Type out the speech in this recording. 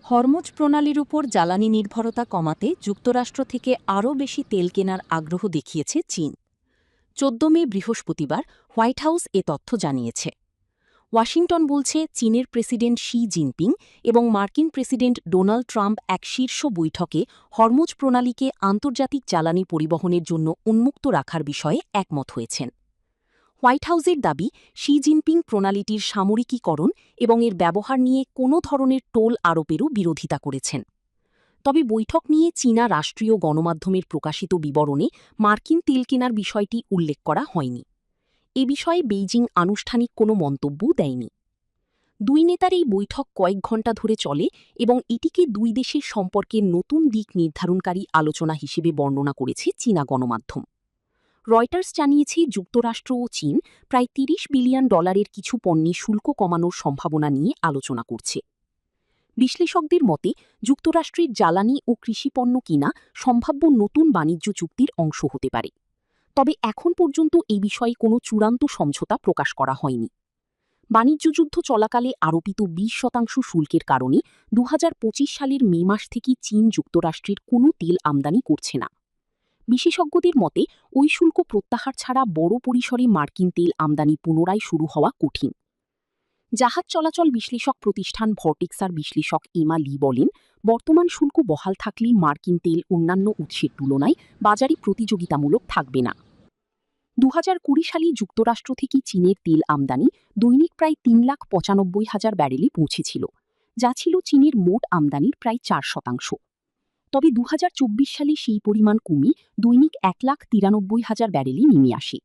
Hormuz প্রণালীর উপর জ্বালানি নির্ভরতা কমাতে যুক্তরাষ্ট্র থেকে আরও বেশি তেল কেনার আগ্রহ দেখিয়েছে চীন। ১৪ মে বৃহস্পতিবার হোয়াইট হাউস এ তথ্য জানিয়েছে। ওয়াশিংটন বলছে, চীনের প্রেসিডেন্ট শি জিনপিং এবং মার্কিন প্রেসিডেন্ট ডোনাল্ড ট্রাম্প এক শীর্ষ বৈঠকে হরমুজ প্রণালীকে আন্তর্জাতিক জ্বালানি পরিবহনের জন্য উন্মুক্ত রাখার বিষয়ে একমত হয়েছেন। হোয়াইট হাউসের দাবি, শি জিনপিং প্রণালীটির সামরিকীকরণ এবং এর ব্যবহার নিয়ে কোনো ধরনের টোল আরোপেরও বিরোধিতা করেছেন। তবে বৈঠক নিয়ে চীনা রাষ্ট্রীয় গণমাধ্যমের প্রকাশিত বিবরণে মার্কিন তেল কেনার বিষয়টি উল্লেখ করা হয়নি। এ বিষয়ে বেইজিং আনুষ্ঠানিক কোনো মন্তব্য দেয়নি। দুই নেতার এই বৈঠক কয়েক ঘণ্টা ধরে চলে এবং এটিকে দুই দেশের সম্পর্কের নতুন দিক নির্ধারণকারী আলোচনা হিসেবে বর্ণনা করেছে চীনা গণমাধ্যম। রয়টার্স জানিয়েছে, যুক্তরাষ্ট্র ও চীন প্রায় $৩০ বিলিয়ন কিছু পণ্যে শুল্ক কমানোর সম্ভাবনা নিয়ে আলোচনা করছে। বিশ্লেষকদের মতে, যুক্তরাষ্ট্রের জ্বালানি ও কৃষিপণ্য কিনা সম্ভাব্য নতুন বাণিজ্য চুক্তির অংশ হতে পারে। তবে এখন পর্যন্ত এই বিষয়ে কোনো চূড়ান্ত সমঝোতা প্রকাশ করা হয়নি। বাণিজ্য যুদ্ধ চলাকালে আরোপিত ২০% শুল্কের কারণে ২০২৫ সালের মে মাস থেকে চীন যুক্তরাষ্ট্রের কোনো তেল আমদানি করছে না। বিশেষজ্ঞদের মতে, ওই শুল্ক প্রত্যাহার ছাড়া বড় পরিসরে মার্কিন তেল আমদানি পুনরায় শুরু হওয়া কঠিন। জাহাজ চলাচল বিশ্লেষক প্রতিষ্ঠান ভর্টিক্সার বিশ্লেষক এমা লি বলেন, বর্তমান শুল্ক বহাল থাকলে মার্কিন তেল অন্যান্য উৎসের তুলনায় বাজারে প্রতিযোগিতামূলক থাকবে না। ২০২০ সালে যুক্তরাষ্ট্র থেকে চীনের তেল আমদানি দৈনিক প্রায় ৩,৯৫,০০০ ব্যারেলে পৌঁছেছিল, যা ছিল চীনের মোট আমদানির প্রায় ৪%। তবে ২০২৪ সালে সেই পরিমাণ কমে দৈনিক ১,৯৩,০০০ ব্যারেলে নেমে আসে।